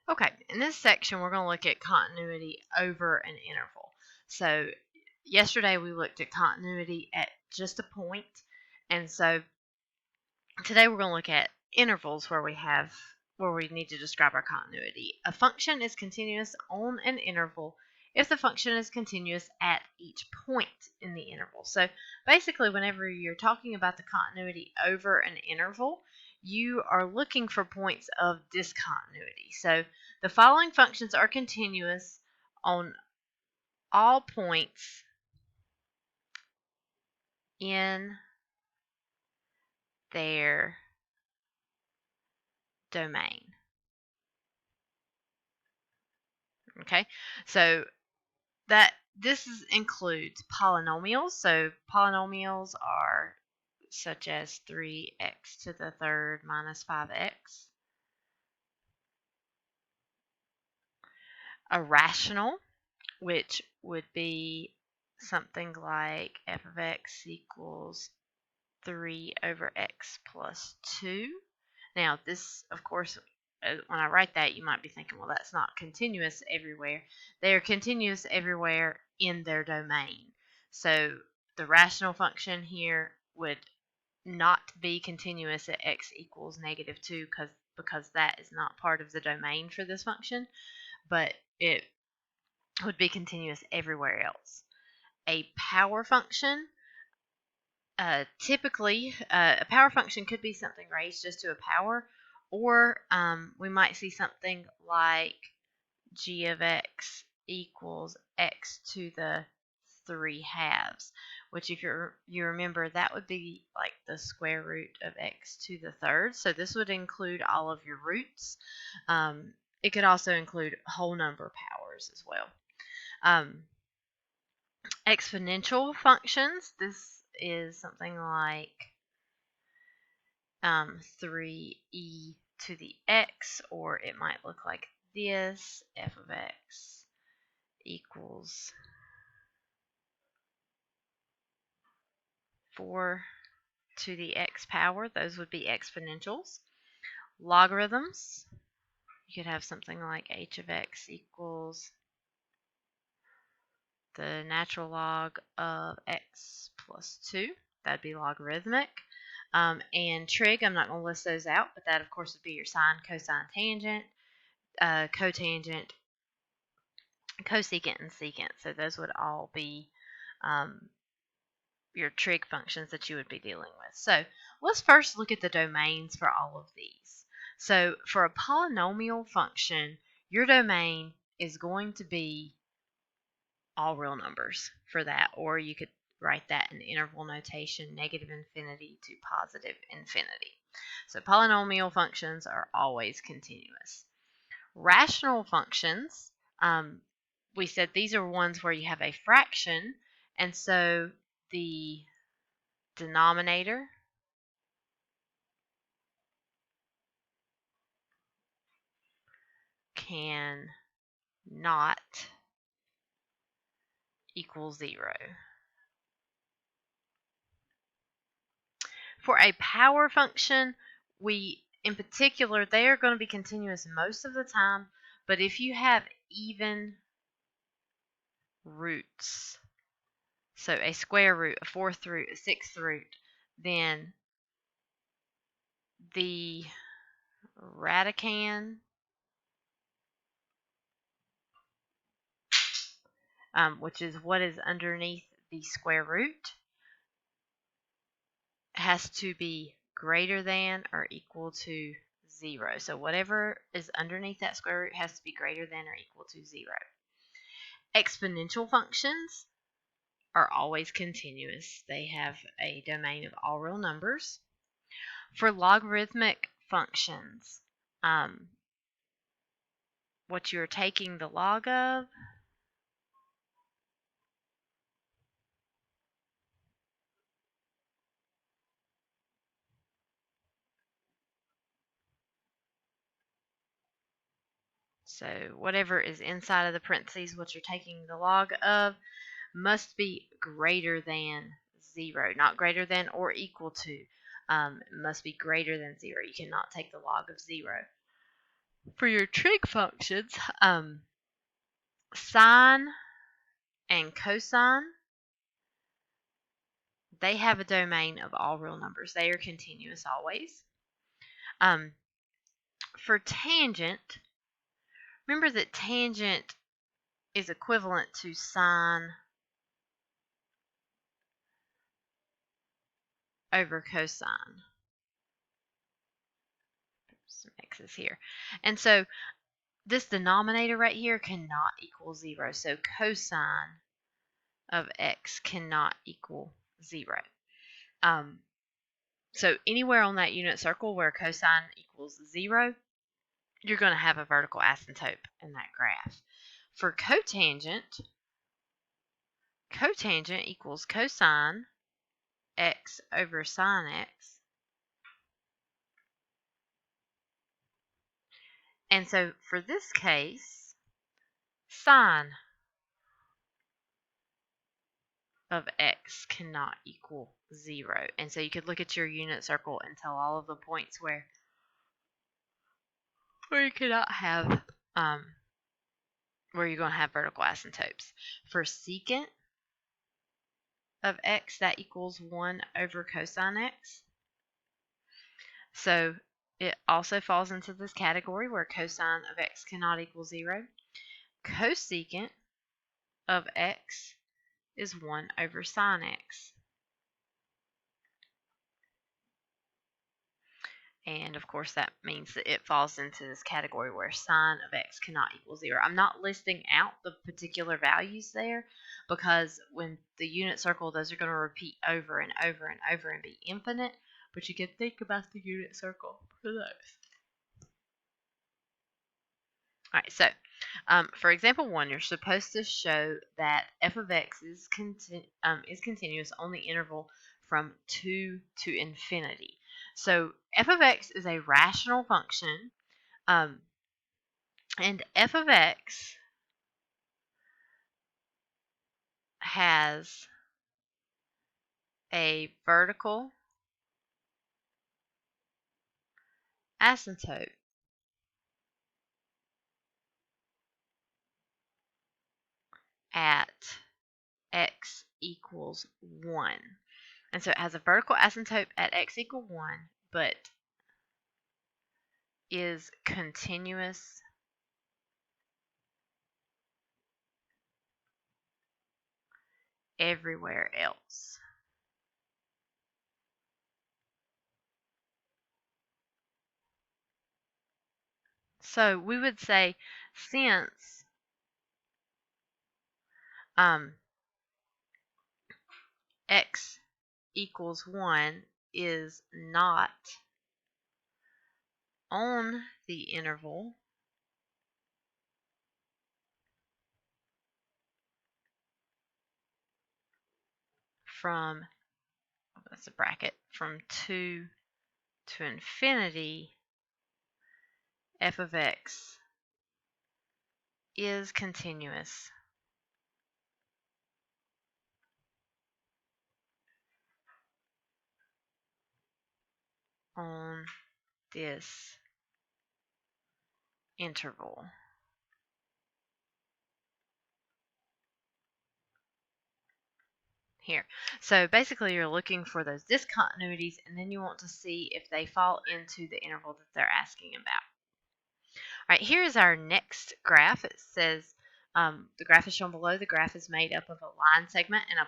Okay, in this section, we're going to look at continuity over an interval. So yesterday we looked at continuity at just a point, and so today we're going to look at intervals where we need to describe our continuity. A function is continuous on an interval if the function is continuous at each point in the interval. So basically, whenever you're talking about the continuity over an interval, you are looking for points of discontinuity. So the following functions are continuous on all points in their domain. Okay, so that includes polynomials. So polynomials are such as 3x to the third minus 5x. A rational, which would be something like f of x equals 3 over x plus 2. Now, this, of course, when I write that, you might be thinking, well, that's not continuous everywhere. They are continuous everywhere in their domain. So the rational function here would not be continuous at x equals negative 2 because that is not part of the domain for this function, but it would be continuous everywhere else. A power function, typically, a power function could be something raised just to a power, or we might see something like g of x equals x to the 3/2, which if you remember, that would be like the square root of x to the third. So this would include all of your roots. It could also include whole number powers as well. Exponential functions, this is something like 3e to the x, or it might look like this, f of x equals 4 to the x power. Those would be exponentials. Logarithms, you could have something like h of x equals the natural log of x plus 2. That'd be logarithmic. And trig, I'm not going to list those out, but that, of course, would be your sine, cosine, tangent, cotangent, cosecant, and secant. So those would all be your trig functions that you would be dealing with. So let's first look at the domains for all of these. So for a polynomial function, your domain is going to be all real numbers for that, or you could write that in interval notation, negative infinity to positive infinity. So polynomial functions are always continuous. Rational functions, we said these are ones where you have a fraction, and so the denominator can not equal 0. For a power function, in particular, they are going to be continuous most of the time, but if you have even roots, so a square root, a fourth root, a sixth root, then the radicand, which is what is underneath the square root, has to be greater than or equal to 0. So whatever is underneath that square root has to be greater than or equal to 0. Exponential functions are always continuous. They have a domain of all real numbers. For logarithmic functions, what you're taking the log of so whatever is inside of the parentheses, what you're taking the log of, must be greater than 0, not greater than or equal to. It must be greater than 0. You cannot take the log of 0. For your trig functions, sine and cosine, they have a domain of all real numbers. They are continuous always. For tangent, remember that tangent is equivalent to sine over cosine. Some x's here. And so this denominator right here cannot equal 0. So cosine of x cannot equal 0. So anywhere on that unit circle where cosine equals 0, you're going to have a vertical asymptote in that graph. For cotangent equals cosine x over sine x. And so for this case, sine of x cannot equal 0. And so you could look at your unit circle and tell all of the points where you cannot have, where you're going to have vertical asymptotes. For secant of x, that equals 1 over cosine x. So it also falls into this category where cosine of x cannot equal 0. Cosecant of x is 1 over sine x. And of course that means that it falls into this category where sine of x cannot equal 0. I'm not listing out the particular values there because when the unit circle, those are going to repeat over and over and over and be infinite, but you can think about the unit circle for those. Alright, so for example 1, you're supposed to show that f of x is continuous on the interval from 2 to infinity. So f of x is a rational function, and f of x has a vertical asymptote at x equals 1. And so it has a vertical asymptote at x equals 1, but is continuous everywhere else. So we would say since x equals 1 is not on the interval from, that's a bracket, from 2 to infinity, f of x is continuous on this interval. Here. So basically you're looking for those discontinuities and then you want to see if they fall into the interval that they're asking about. All right, here is our next graph. It says the graph is shown below. The graph is made up of a line segment and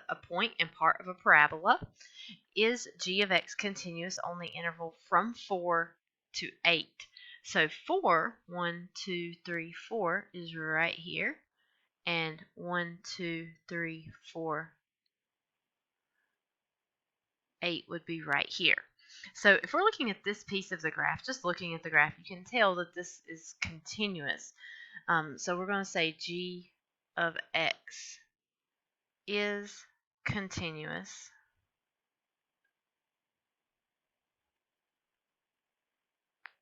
a point and part of a parabola. Is g of x continuous on the interval from 4 to 8? So 4, 1, 2, 3, 4 is right here. And 1, 2, 3, 4, 8 would be right here. So if we're looking at this piece of the graph, just looking at the graph, you can tell that this is continuous. So we're going to say g of x is continuous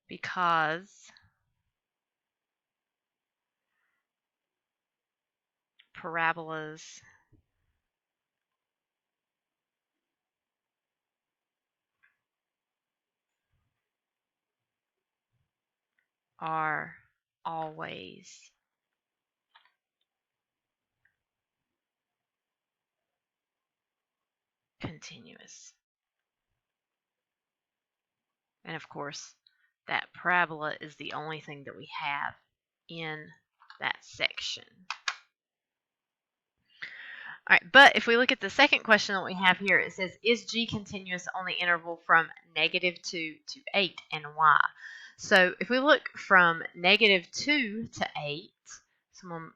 because parabolas are always continuous. And of course, that parabola is the only thing that we have in that section. All right, but if we look at the second question that we have here, it says, is G continuous on the interval from -2 to 8, and why? So if we look from -2 to 8, I'm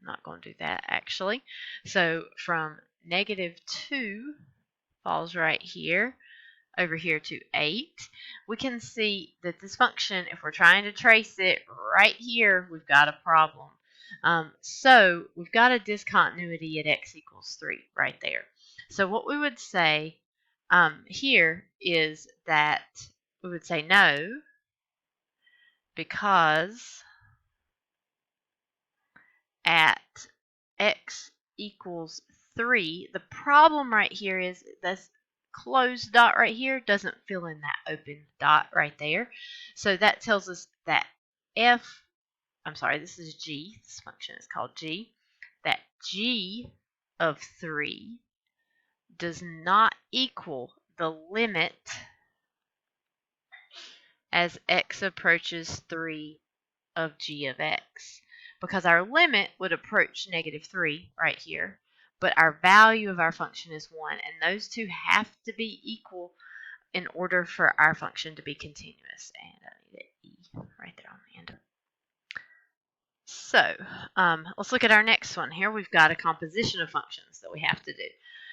not going to do that actually. So from -2 falls right here, over here to 8, we can see that this function, if we're trying to trace it right here, we've got a problem. So we've got a discontinuity at x equals 3 right there. So what we would say here is that we would say no, because at x equals 3, the problem right here is this closed dot right here doesn't fill in that open dot right there. So that tells us that this is g, this function is called g, that g of 3 does not equal the limit as x approaches 3 of g of x, because our limit would approach -3 right here, but our value of our function is 1, and those two have to be equal in order for our function to be continuous. And I need an E right there on the end of it. So let's look at our next one here. We've got a composition of functions that we have to do.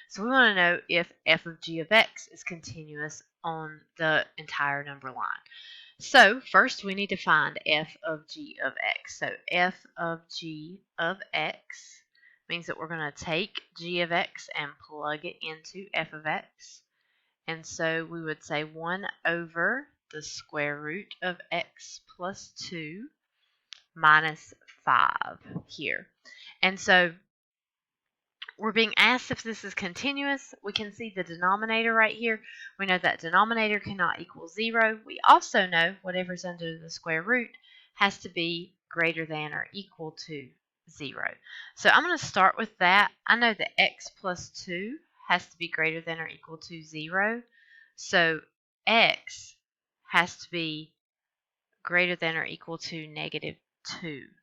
So we want to know if f of g of x is continuous on the entire number line. So first we need to find f of g of x. So f of g of x means that we're going to take g of x and plug it into f of x. And so we would say 1 over the square root of x plus 2 minus 5 here. And so we're being asked if this is continuous. We can see the denominator right here. We know that denominator cannot equal 0. We also know whatever's under the square root has to be greater than or equal to 0. So I'm going to start with that. I know that x plus 2 has to be greater than or equal to 0. So x has to be greater than or equal to -2.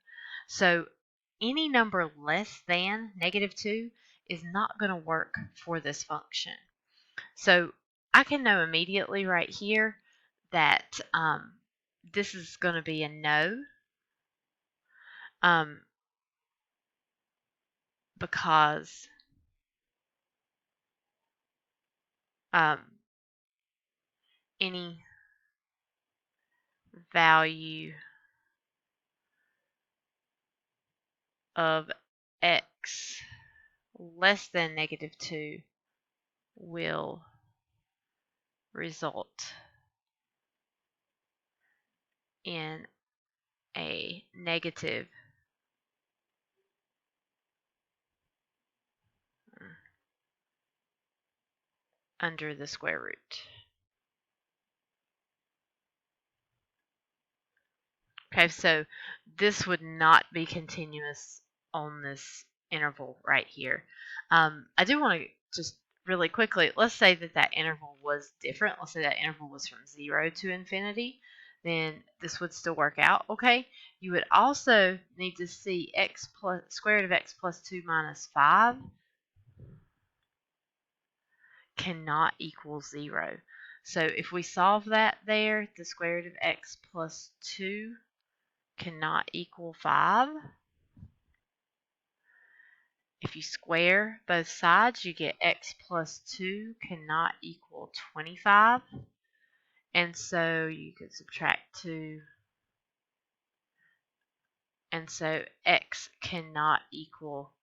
So any number less than -2 is not going to work for this function. So I can know immediately right here that this is going to be a no, because any value of x less than -2 will result in a negative under the square root. Okay, so this would not be continuous on this interval right here. I do want to just really quickly, let's say that that interval was different. Let's say that interval was from 0 to infinity. Then this would still work out, okay? You would also need to see x plus square root of x plus 2 minus 5 cannot equal 0. So if we solve that there, the square root of x plus 2 cannot equal 5. If you square both sides, you get x plus 2 cannot equal 25. And so you could subtract 2. And so x cannot equal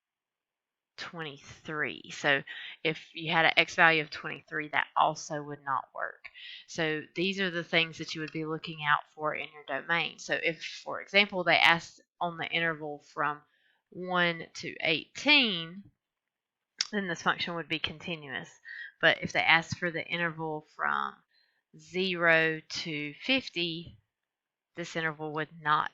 23. So if you had an x value of 23, that also would not work. So these are the things that you would be looking out for in your domain. So if, for example, they asked on the interval from 1 to 18, then this function would be continuous. But if they asked for the interval from 0 to 50, this interval would not,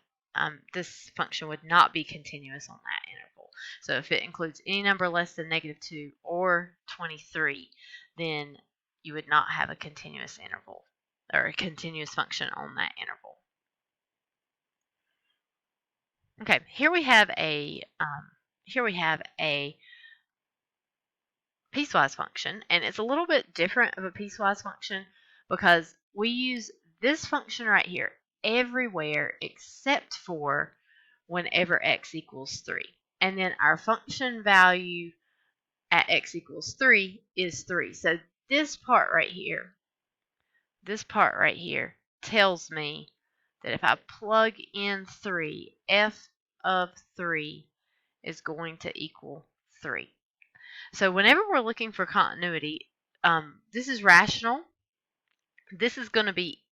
this function would not be continuous on that interval. So if it includes any number less than -2 or 23, then you would not have a continuous interval or a continuous function on that interval. Okay, here we have a piecewise function, and it's a little bit different of a piecewise function because we use this function right here everywhere except for whenever x equals 3. And then our function value at x equals 3 is 3. So this part right here tells me that if I plug in 3, f of 3 is going to equal 3. So whenever we're looking for continuity, this is rational. This is going to be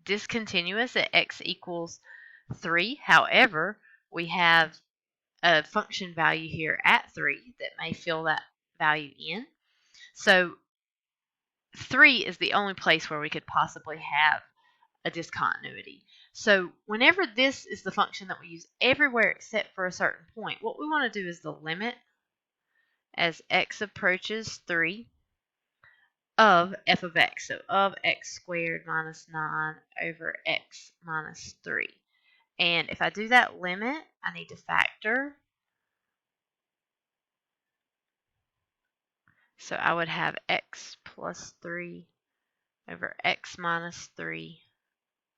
discontinuous at x equals 3. However, we have a function value here at 3 that may fill that value in. So 3 is the only place where we could possibly have a discontinuity. So whenever this is the function that we use everywhere except for a certain point, what we want to do is the limit as x approaches 3 of f of x. So of x squared minus 9 over x minus 3. And if I do that limit, I need to factor. So I would have x plus 3 over x minus 3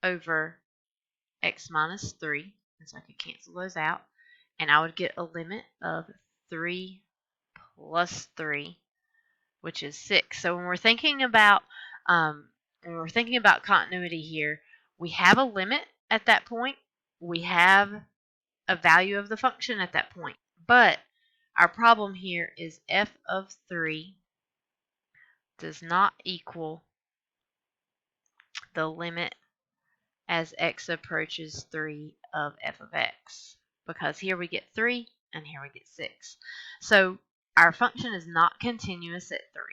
over x minus 3. And so I could cancel those out. And I would get a limit of 3 plus 3, which is 6. So when we're thinking about continuity here, we have a limit at that point. We have a value of the function at that point. But our problem here is f of 3 does not equal the limit as x approaches 3 of f of x. Because here we get 3 and here we get 6. So our function is not continuous at 3.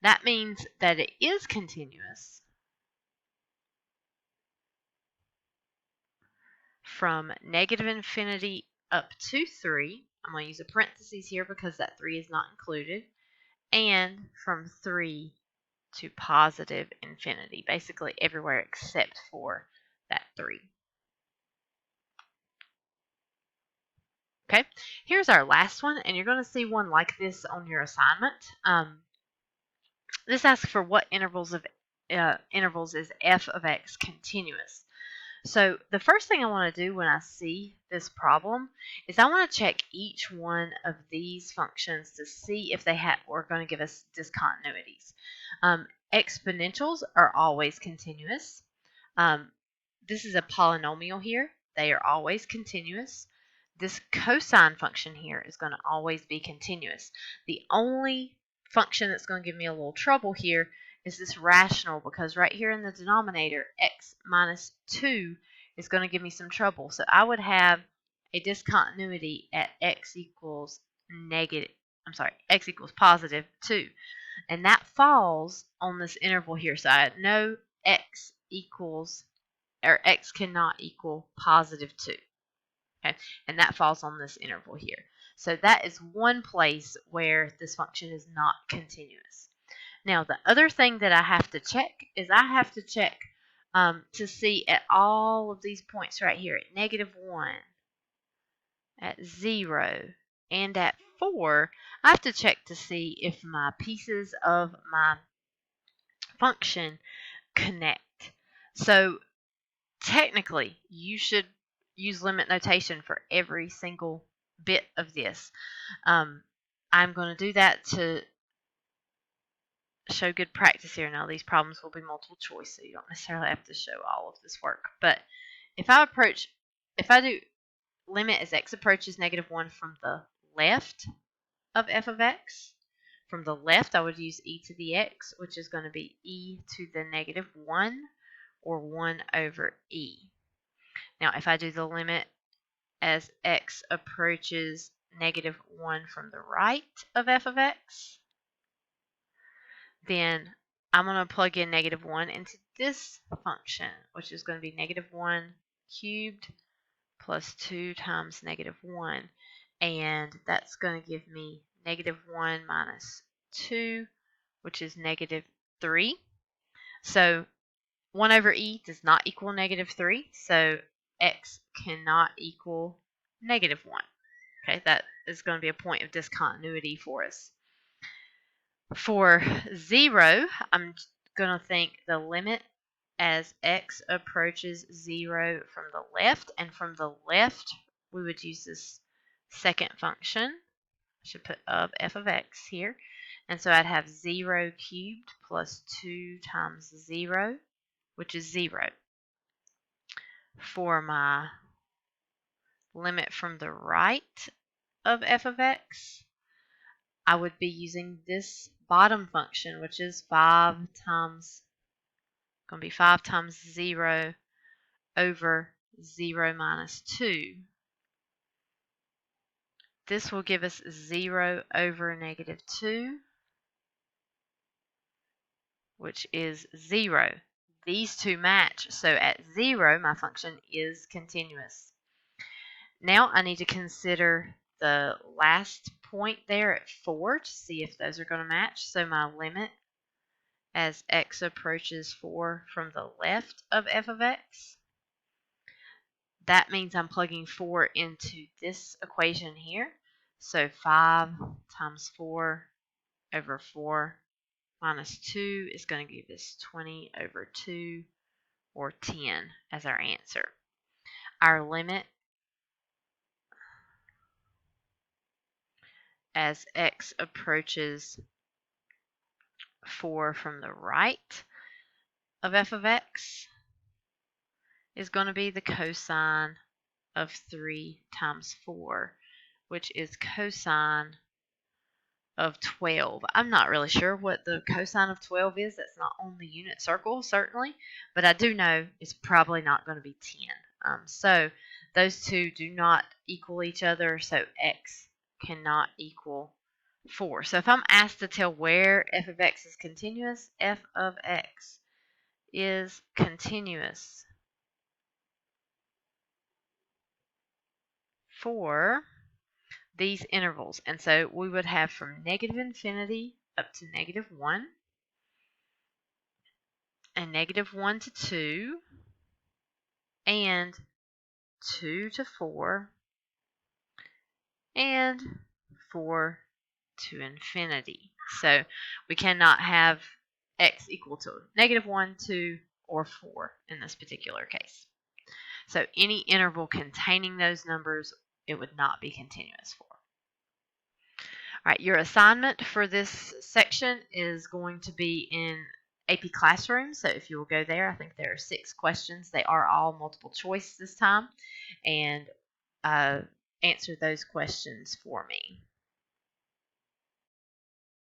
That means that it is continuous from -infinity up to 3. I'm going to use a parentheses here because that 3 is not included. And from 3 to positive infinity, basically everywhere except for that 3. Okay, here's our last one, and you're going to see one like this on your assignment. This asks for what intervals is f of x continuous. So the first thing I want to do when I see this problem is I want to check each one of these functions to see if they are going to give us discontinuities. Exponentials are always continuous. This is a polynomial here. They are always continuous. This cosine function here is going to always be continuous. The only function that's going to give me a little trouble here is this rational, because right here in the denominator, x minus 2 is going to give me some trouble. So I would have a discontinuity at x equals positive 2. And that falls on this interval here. So I know x cannot equal positive 2. Okay, and that falls on this interval here. So that is one place where this function is not continuous. Now, the other thing that I have to check is I have to check to see at all of these points right here at -1, at 0, and at 4, I have to check to see if my pieces of my function connect. So technically, you should use limit notation for every single bit of this. I'm going to do that to show good practice here. Now, these problems will be multiple choice, so you don't necessarily have to show all of this work. But if I do limit as x approaches -1 from the left of f of x, from the left I would use e to the x, which is going to be e to the -1, or 1 over e. Now, if I do the limit as x approaches -1 from the right of f of x, then I'm going to plug in -1 into this function, which is going to be negative 1 cubed plus 2 times negative 1. And that's going to give me negative 1 minus 2, which is negative 3. So 1 over e does not equal negative 3, so x cannot equal negative 1. Okay, that is going to be a point of discontinuity for us. For 0, I'm going to think the limit as x approaches 0 from the left, and from the left we would use this second function. I should put of f of x here. And so I'd have 0 cubed plus 2 times 0, which is 0. For my limit from the right of f of x, I would be using this bottom function, which is 5 times 0 over 0 minus 2. This will give us 0 over negative 2, which is 0. These two match, so at 0, my function is continuous. Now I need to consider the last point there at 4 to see if those are going to match. So my limit as x approaches 4 from the left of f of x, that means I'm plugging 4 into this equation here. So 5 times 4 over 4 minus 2 is going to give us 20 over 2, or 10 as our answer. Our limit as x approaches 4 from the right of f of x is going to be the cosine of 3 times 4, which is cosine of 12. I'm not really sure what the cosine of 12 is. That's not on the unit circle, certainly, but I do know it's probably not going to be 10. So those two do not equal each other, so x cannot equal 4. So if I'm asked to tell where f of x is continuous, f of x is continuous for these intervals. And so we would have from negative infinity up to negative 1, and negative 1 to 2, and 2 to 4, and 4 to infinity. So we cannot have x equal to negative 1, 2, or 4 in this particular case. So any interval containing those numbers, it would not be continuous for. All right, your assignment for this section is going to be in AP Classroom. So if you will go there, I think there are 6 questions. They are all multiple choice this time. And answer those questions for me.